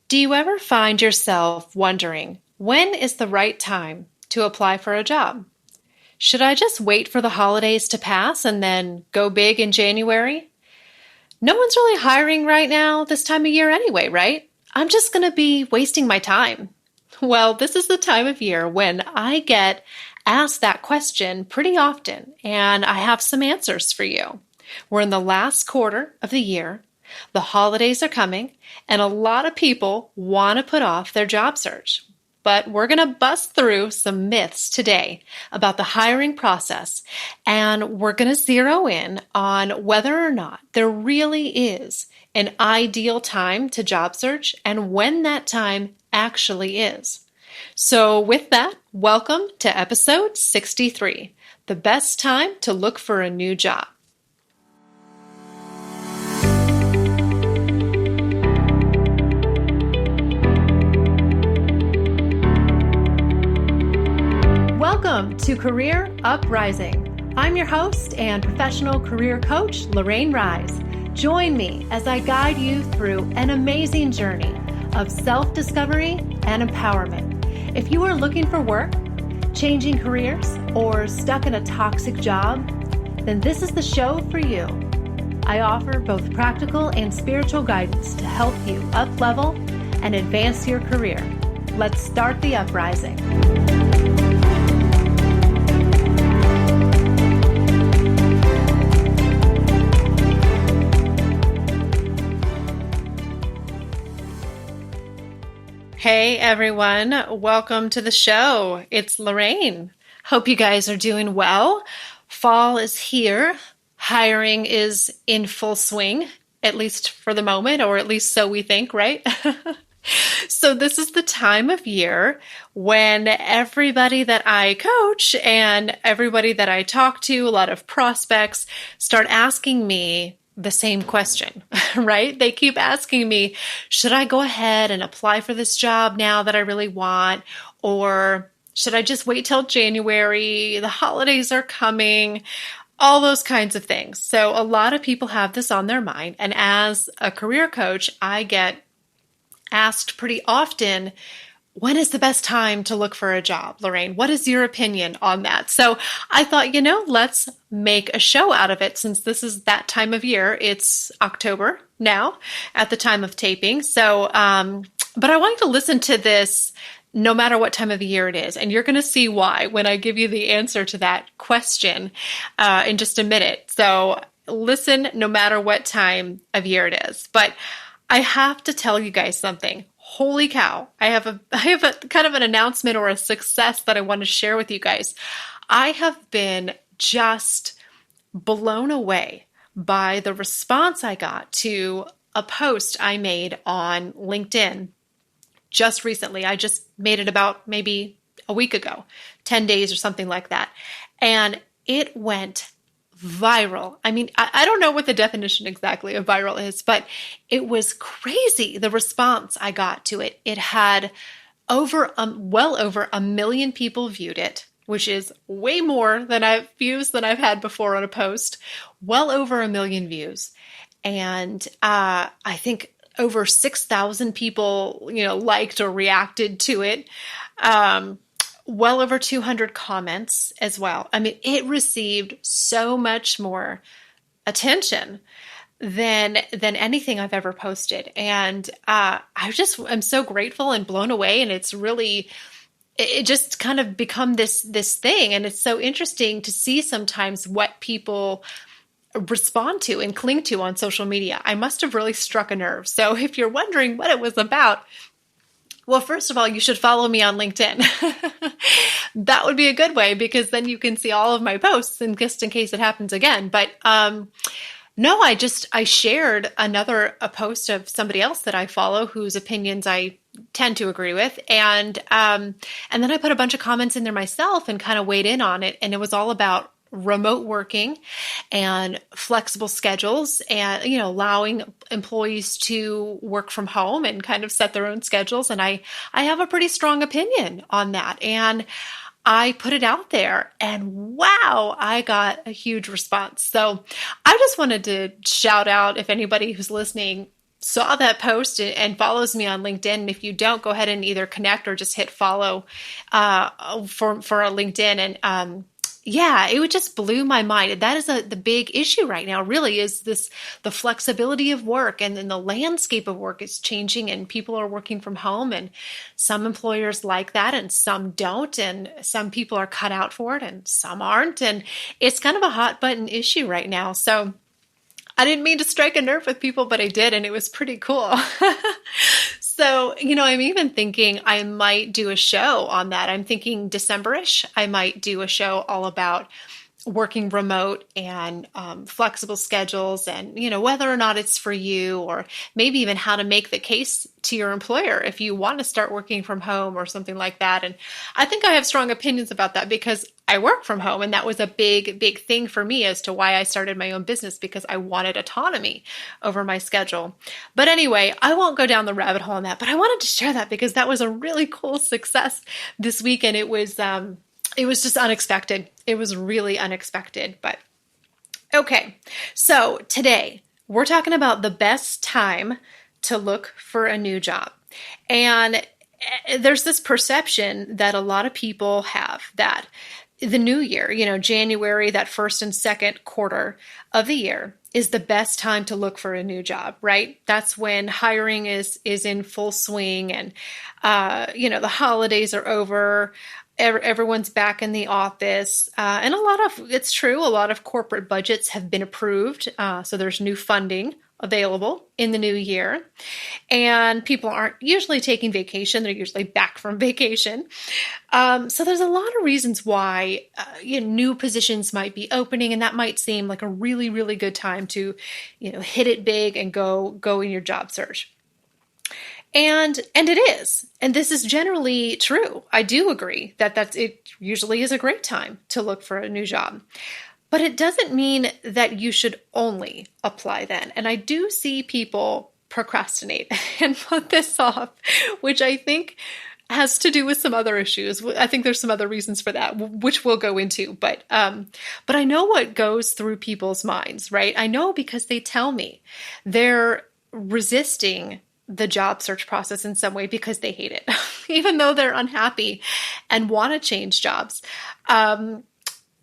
Do you ever find yourself wondering, when is the right time to apply for a job? Should I just wait for the holidays to pass and then go big in January? No one's really hiring right now this time of year anyway, right? I'm just going to be wasting my time. Well, this is the time of year when I get asked that question pretty often, and I have some answers for you. We're in the last quarter of the year. The holidays are coming, and a lot of people want to put off their job search. But we're going to bust through some myths today about the hiring process, and we're going to zero in on whether or not there really is an ideal time to job search and when that time actually is. So with that, welcome to episode 63, the best time to look for a new job. Welcome to Career Uprising. I'm your host and professional career coach, Lorraine Rise. Join me as I guide you through an amazing journey of self-discovery and empowerment. If you are looking for work, changing careers, or stuck in a toxic job, then this is the show for you. I offer both practical and spiritual guidance to help you up-level and advance your career. Let's start the uprising. Hey everyone, welcome to the show. It's Lorraine. Hope you guys are doing well. Fall is here. Hiring is in full swing, at least for the moment, or at least so we think, right? So this is the time of year when everybody that I coach and everybody that I talk to, a lot of prospects, start asking me the same question, right? They keep asking me, should I go ahead and apply for this job now that I really want? Or should I just wait till January? The holidays are coming, all those kinds of things. So a lot of people have this on their mind. And as a career coach, I get asked pretty often, when is the best time to look for a job, Lorraine? What is your opinion on that? So I thought, let's make a show out of it since this is that time of year. It's October now at the time of taping. So, but I want you to listen to this no matter what time of the year it is. And you're going to see why when I give you the answer to that question in just a minute. So listen no matter what time of year it is. But I have to tell you guys something. Holy cow. I have a kind of an announcement or a success that I want to share with you guys. I have been just blown away by the response I got to a post I made on LinkedIn just recently. I just made it about maybe a week ago, 10 days or something like that. And it went viral. I mean, I don't know what the definition exactly of viral is, but it was crazy, the response I got to it. It had well over 1 million people viewed it, which is way more views than I've had before on a post. Well over 1 million views. And I think over 6,000 people, liked or reacted to it. Well over 200 comments as well. I mean, it received so much more attention than anything I've ever posted. And I'm so grateful and blown away. And it's really, it just kind of become this thing. And it's so interesting to see sometimes what people respond to and cling to on social media. I must have really struck a nerve. So if you're wondering what it was about, well, first of all, you should follow me on LinkedIn. That would be a good way because then you can see all of my posts and just in case it happens again. But no, I shared a post of somebody else that I follow whose opinions I tend to agree with. And then I put a bunch of comments in there myself and kind of weighed in on it. And it was all about remote working and flexible schedules and, allowing employees to work from home and kind of set their own schedules. And I have a pretty strong opinion on that. And I put it out there and wow, I got a huge response. So I just wanted to shout out if anybody who's listening saw that post and follows me on LinkedIn. And if you don't, go ahead and either connect or just hit follow for our LinkedIn. And yeah, it would just blew my mind. That is the big issue right now, really, is the flexibility of work, and then the landscape of work is changing, and people are working from home, and some employers like that and some don't, and some people are cut out for it and some aren't. And it's kind of a hot button issue right now. So I didn't mean to strike a nerve with people, but I did, and it was pretty cool. So, I'm even thinking I might do a show on that. I'm thinking December-ish, I might do a show all about working remote and flexible schedules, and, whether or not it's for you, or maybe even how to make the case to your employer if you want to start working from home or something like that. And I think I have strong opinions about that because I work from home, and that was a big, big thing for me as to why I started my own business, because I wanted autonomy over my schedule. But anyway, I won't go down the rabbit hole on that, but I wanted to share that because that was a really cool success this week, and it was just unexpected. It was really unexpected, but okay. So today we're talking about the best time to look for a new job. And there's this perception that a lot of people have that the new year, January, that first and second quarter of the year, is the best time to look for a new job, right? That's when hiring is in full swing, and the holidays are over. Everyone's back in the office, and it's true, a lot of corporate budgets have been approved, so there's new funding available in the new year, and people aren't usually taking vacation. They're usually back from vacation. So there's a lot of reasons why new positions might be opening, and that might seem like a really, really good time to hit it big and go in your job search. And it is. And this is generally true. I do agree that it usually is a great time to look for a new job. But it doesn't mean that you should only apply then. And I do see people procrastinate and put this off, which I think has to do with some other issues. I think there's some other reasons for that, which we'll go into. But I know what goes through people's minds, right? I know because they tell me they're resisting the job search process in some way because they hate it, even though they're unhappy and want to change jobs. Or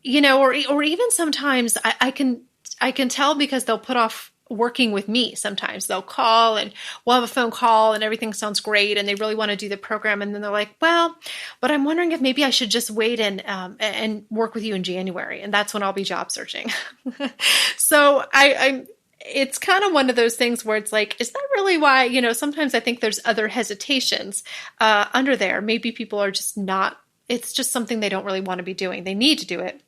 even sometimes I can tell because they'll put off working with me. Sometimes they'll call and we'll have a phone call and everything sounds great and they really want to do the program. And then they're like, well, but I'm wondering if maybe I should just wait and work with you in January. And that's when I'll be job searching. So it's kind of one of those things where it's like, is that really why, sometimes I think there's other hesitations under there. Maybe people are just not, it's just something they don't really want to be doing. They need to do it.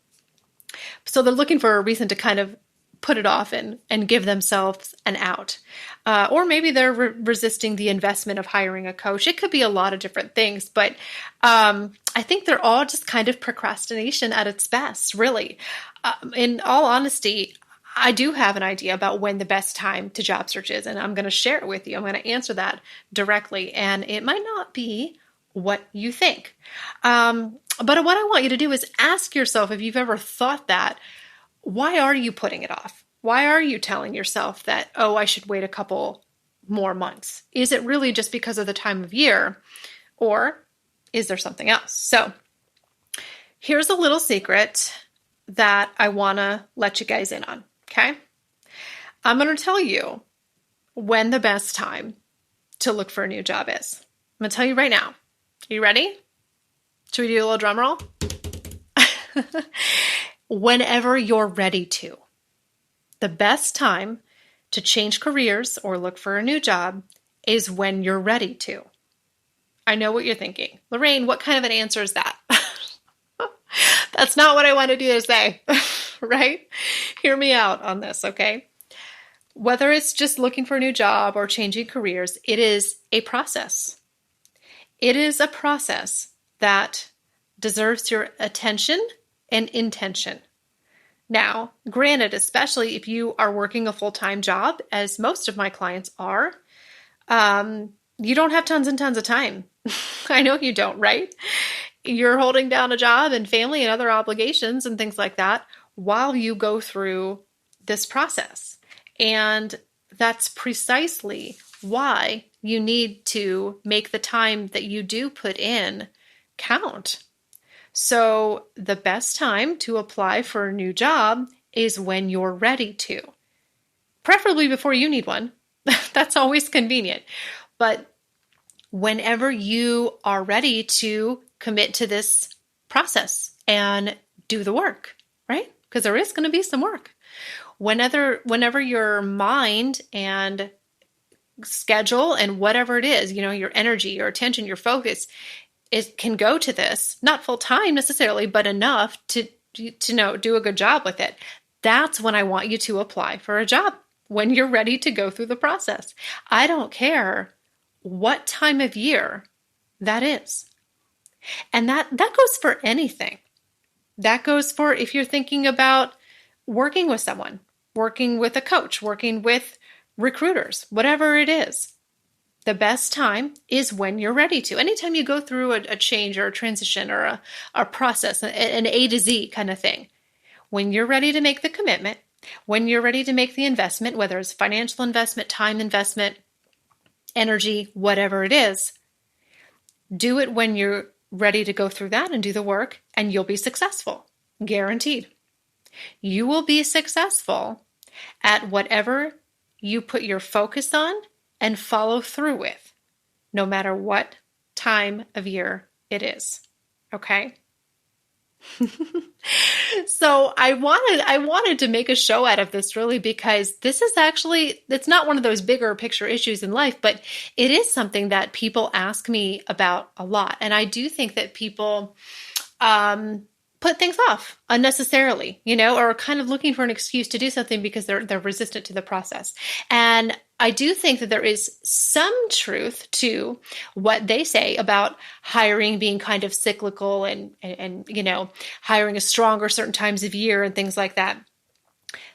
So they're looking for a reason to kind of put it off and give themselves an out. Or maybe they're resisting the investment of hiring a coach. It could be a lot of different things, but I think they're all just kind of procrastination at its best, really. In all honesty, I do have an idea about when the best time to job search is, and I'm going to share it with you. I'm going to answer that directly, and it might not be what you think. But what I want you to do is ask yourself, if you've ever thought that, why are you putting it off? Why are you telling yourself that, oh, I should wait a couple more months? Is it really just because of the time of year, or is there something else? So here's a little secret that I want to let you guys in on. Okay, I'm going to tell you when the best time to look for a new job is. I'm going to tell you right now. Are you ready? Should we do a little drum roll? Whenever you're ready to. The best time to change careers or look for a new job is when you're ready to. I know what you're thinking. Lorraine, what kind of an answer is that? That's not what I wanted you to say, right? Hear me out on this, okay? Whether it's just looking for a new job or changing careers, it is a process. It is a process that deserves your attention and intention. Now, granted, especially if you are working a full-time job, as most of my clients are, you don't have tons and tons of time. I know you don't, right? You're holding down a job and family and other obligations and things like that while you go through this process. And that's precisely why you need to make the time that you do put in count. So the best time to apply for a new job is when you're ready to, preferably before you need one. That's always convenient. But whenever you are ready to commit to this process and do the work, right? Because there is going to be some work. Whenever your mind and schedule and whatever it is, your energy, your attention, your focus, it can go to this, not full time necessarily, but enough to do a good job with it. That's when I want you to apply for a job, when you're ready to go through the process. I don't care what time of year that is. And that goes for anything. That goes for if you're thinking about working with someone, working with a coach, working with recruiters, whatever it is. The best time is when you're ready to. Anytime you go through a change or a transition or a process, an A to Z kind of thing, when you're ready to make the commitment, when you're ready to make the investment, whether it's financial investment, time investment, energy, whatever it is, do it when you're ready to go through that and do the work, and you'll be successful. Guaranteed. You will be successful at whatever you put your focus on and follow through with, no matter what time of year it is. Okay? So I wanted to make a show out of this really because this is actually, it's not one of those bigger picture issues in life, but it is something that people ask me about a lot. And I do think that people put things off unnecessarily, or kind of looking for an excuse to do something because they're resistant to the process. And I do think that there is some truth to what they say about hiring being kind of cyclical and hiring is stronger certain times of year and things like that.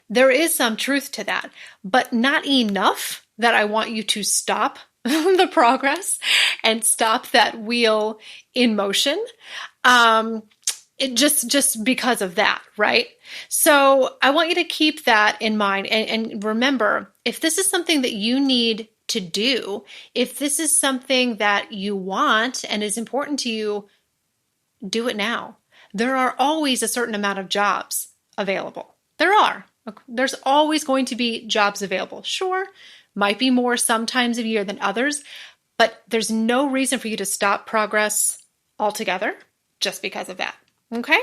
There is some truth to that, but not enough that I want you to stop the progress and stop that wheel in motion. It just because of that, right? So I want you to keep that in mind and remember, if this is something that you need to do, if this is something that you want and is important to you, do it now. There are always a certain amount of jobs available. There's always going to be jobs available. Sure, might be more some times of year than others, but there's no reason for you to stop progress altogether just because of that. Okay?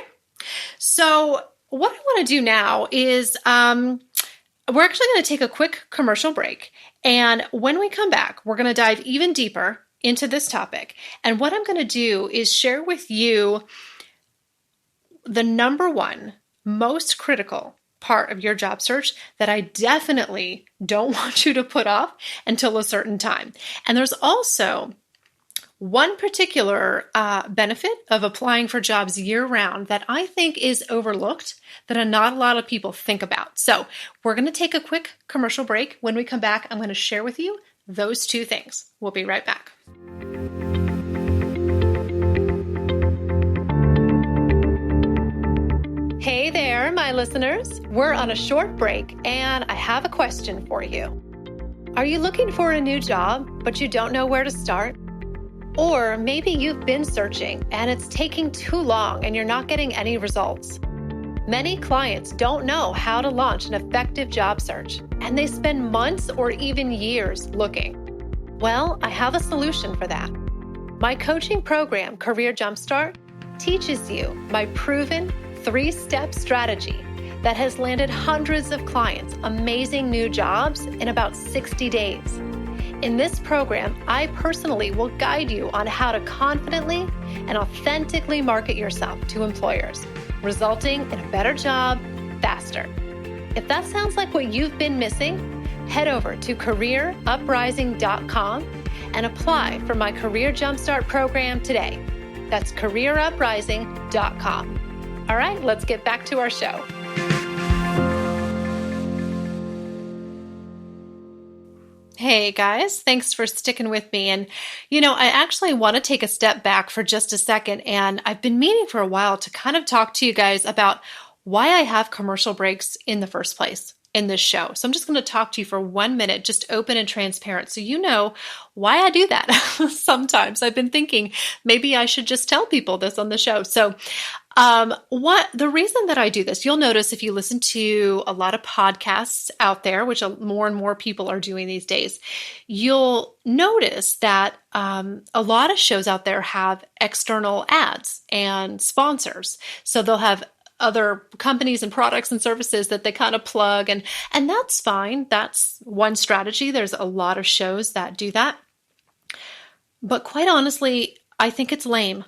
So what I want to do now is we're actually going to take a quick commercial break. And when we come back, we're going to dive even deeper into this topic. And what I'm going to do is share with you the number one most critical part of your job search that I definitely don't want you to put off until a certain time. And there's also one particular benefit of applying for jobs year-round that I think is overlooked, that not a lot of people think about. So we're going to take a quick commercial break. When we come back, I'm going to share with you those two things. We'll be right back. Hey there, my listeners. We're on a short break, and I have a question for you. Are you looking for a new job, but you don't know where to start? Or maybe you've been searching and it's taking too long and you're not getting any results. Many clients don't know how to launch an effective job search, and they spend months or even years looking. Well, I have a solution for that. My coaching program, Career Jumpstart, teaches you my proven 3-step strategy that has landed hundreds of clients amazing new jobs in about 60 days. In this program, I personally will guide you on how to confidently and authentically market yourself to employers, resulting in a better job faster. If that sounds like what you've been missing, head over to careeruprising.com and apply for my Career Jumpstart program today. That's careeruprising.com. All right, let's get back to our show. Hey guys, thanks for sticking with me. And, I actually want to take a step back for just a second. And I've been meaning for a while to kind of talk to you guys about why I have commercial breaks in the first place. in this show. So I'm just going to talk to you for 1 minute, just open and transparent, so you know why I do that. Sometimes I've been thinking maybe I should just tell people this on the show. So what the reason that I do this, you'll notice if you listen to a lot of podcasts out there, which more and more people are doing these days, you'll notice that a lot of shows out there have external ads and sponsors. So they'll have other companies and products and services that they kind of plug, and that's fine. That's one strategy. There's a lot of shows that do that. But quite honestly, I think it's lame.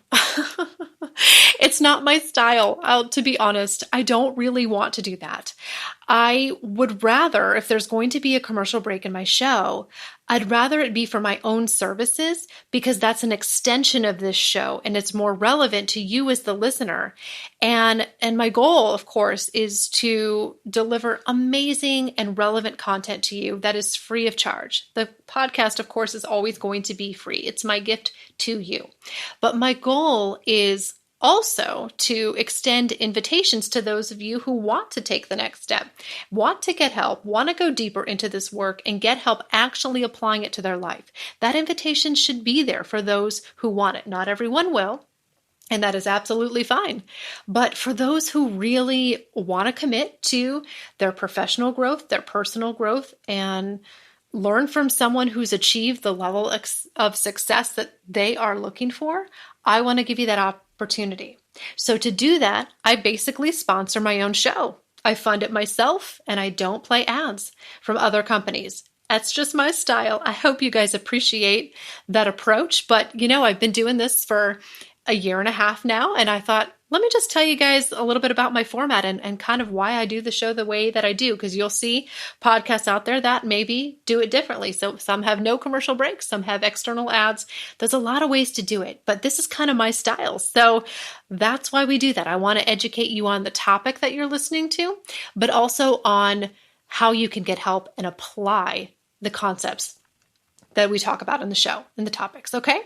It's not my style. To be honest, I don't really want to do that. I would rather, if there's going to be a commercial break in my show, I'd rather it be for my own services, because that's an extension of this show and it's more relevant to you as the listener. And my goal, of course, is to deliver amazing and relevant content to you that is free of charge. The podcast, of course, is always going to be free. It's my gift to you. But my goal is also to extend invitations to those of you who want to take the next step, want to get help, want to go deeper into this work and get help actually applying it to their life. That invitation should be there for those who want it. Not everyone will, and that is absolutely fine. But for those who really want to commit to their professional growth, their personal growth, and learn from someone who's achieved the level of success that they are looking for, I want to give you that opportunity. So to do that, I basically sponsor my own show. I fund it myself, and I don't play ads from other companies. That's just my style. I hope you guys appreciate that approach. But, I've been doing this for a year and a half now, and I thought, let me just tell you guys a little bit about my format and kind of why I do the show the way that I do, because you'll see podcasts out there that maybe do it differently. So some have no commercial breaks, some have external ads. There's a lot of ways to do it, but this is kind of my style. So that's why we do that. I want to educate you on the topic that you're listening to, but also on how you can get help and apply the concepts that we talk about in the show and the topics. Okay.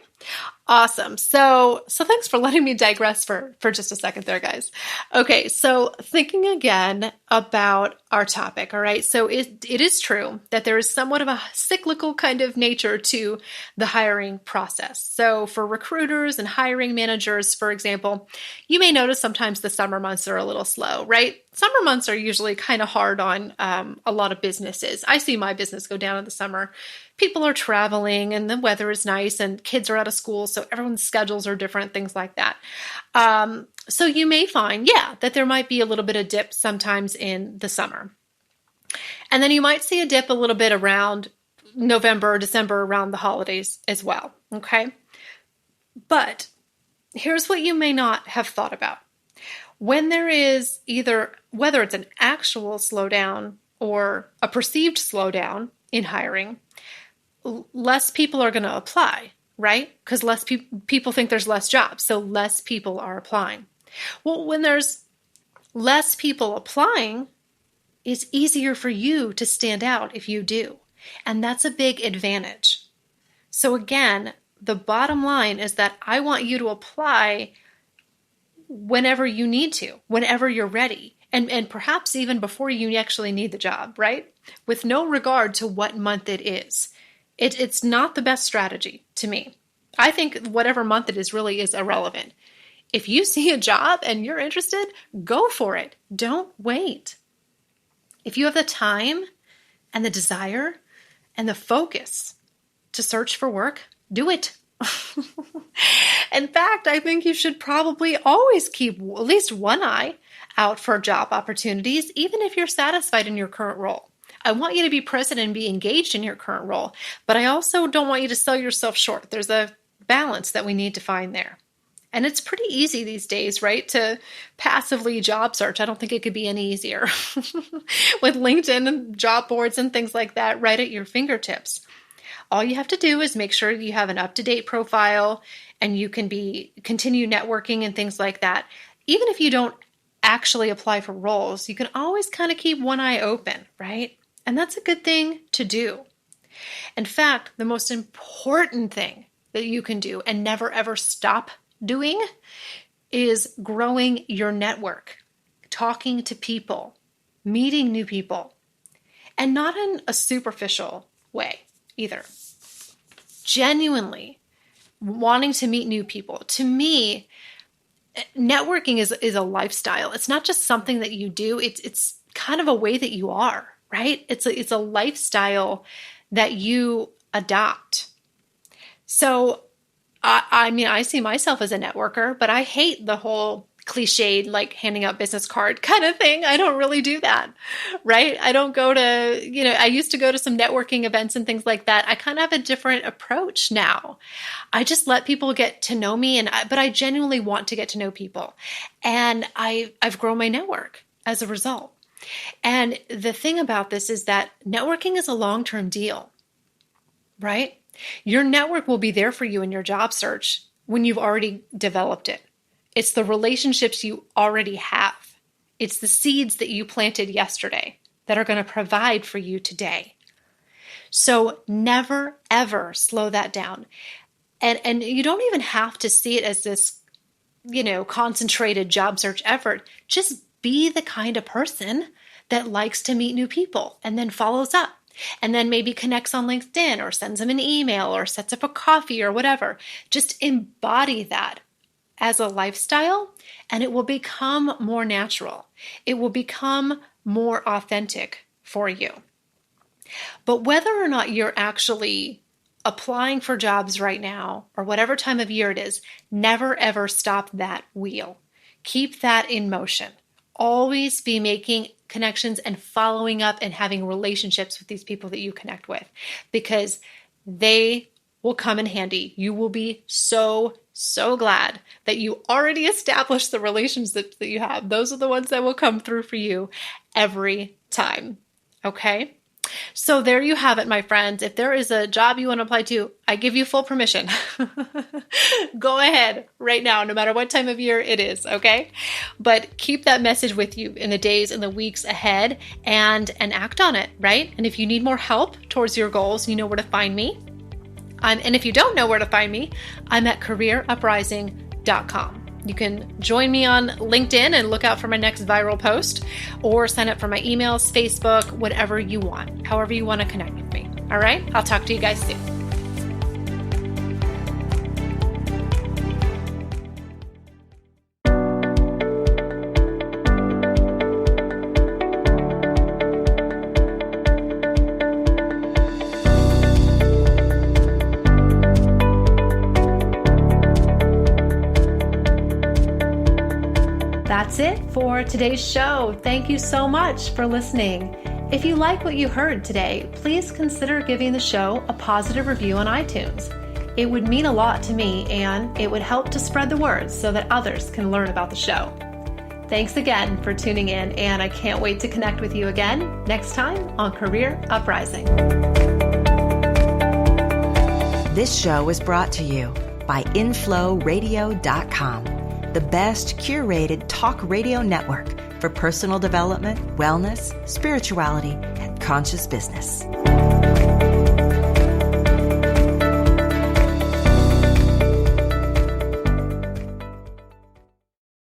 Awesome. So thanks for letting me digress for just a second there, guys. Okay. So thinking again about our topic. All right. So it is true that there is somewhat of a cyclical kind of nature to the hiring process. So for recruiters and hiring managers, for example, you may notice sometimes the summer months are a little slow, right? Summer months are usually kind of hard on a lot of businesses. I see my business go down in the summer. People are traveling and the weather is nice and kids are out of school, so everyone's schedules are different, things like that. So you may find, that there might be a little bit of dip sometimes in the summer. And then you might see a dip a little bit around November or December, around the holidays as well, okay? But here's what you may not have thought about. When there is whether it's an actual slowdown or a perceived slowdown in hiring, less people are going to apply, right? Because less people think there's less jobs, so less people are applying. Well, when there's less people applying, it's easier for you to stand out if you do. And that's a big advantage. So again, the bottom line is that I want you to apply whenever you need to, whenever you're ready, and perhaps even before you actually need the job, right? With no regard to what month it is. It's not the best strategy to me. I think whatever month it is really is irrelevant. If you see a job and you're interested, go for it. Don't wait. If you have the time and the desire and the focus to search for work, do it. In fact, I think you should probably always keep at least one eye out for job opportunities, even if you're satisfied in your current role. I want you to be present and be engaged in your current role, but I also don't want you to sell yourself short. There's a balance that we need to find there. And it's pretty easy these days, right, to passively job search. I don't think it could be any easier with LinkedIn and job boards and things like that right at your fingertips. All you have to do is make sure you have an up-to-date profile and you can continue networking and things like that. Even if you don't actually apply for roles, you can always kind of keep one eye open, right? And that's a good thing to do. In fact, the most important thing that you can do and never ever stop doing is growing your network, talking to people, meeting new people. and not in a superficial way either. Genuinely wanting to meet new people. To me, networking is a lifestyle. It's not just something that you do. It's kind of a way that you are, right? It's a lifestyle that you adopt. So, I mean, I see myself as a networker, but I hate the whole cliched, like handing out business card kind of thing. I don't really do that, right? I don't go to, I used to go to some networking events and things like that. I kind of have a different approach now. I just let people get to know me, but I genuinely want to get to know people. And I've grown my network as a result. And the thing about this is that networking is a long-term deal, right? Your network will be there for you in your job search when you've already developed it. It's the relationships you already have. It's the seeds that you planted yesterday that are going to provide for you today. So never, ever slow that down. And you don't even have to see it as this, concentrated job search effort. Just be the kind of person that likes to meet new people and then follows up. And then maybe connects on LinkedIn or sends them an email or sets up a coffee or whatever. Just embody that as a lifestyle, and it will become more natural. It will become more authentic for you. But whether or not you're actually applying for jobs right now, or whatever time of year it is, never ever stop that wheel. Keep that in motion. Always be making connections and following up and having relationships with these people that you connect with, because they will come in handy. You will be so glad that you already established the relationships that you have. Those are the ones that will come through for you every time. Okay? So there you have it, my friends. If there is a job you want to apply to, I give you full permission. Go ahead right now, no matter what time of year it is, okay? But keep that message with you in the days and the weeks ahead and act on it, right? And if you need more help towards your goals, you know where to find me. And if you don't know where to find me, I'm at careeruprising.com. You can join me on LinkedIn and look out for my next viral post, or sign up for my emails, Facebook, whatever you want, however you want to connect with me. All right? I'll talk to you guys soon. That's it for today's show. Thank you so much for listening. If you like what you heard today, please consider giving the show a positive review on iTunes. It would mean a lot to me, and it would help to spread the word so that others can learn about the show. Thanks again for tuning in, and I can't wait to connect with you again next time on Career Uprising. This show was brought to you by InflowRadio.com, the best curated talk radio network for personal development, wellness, spirituality, and conscious business.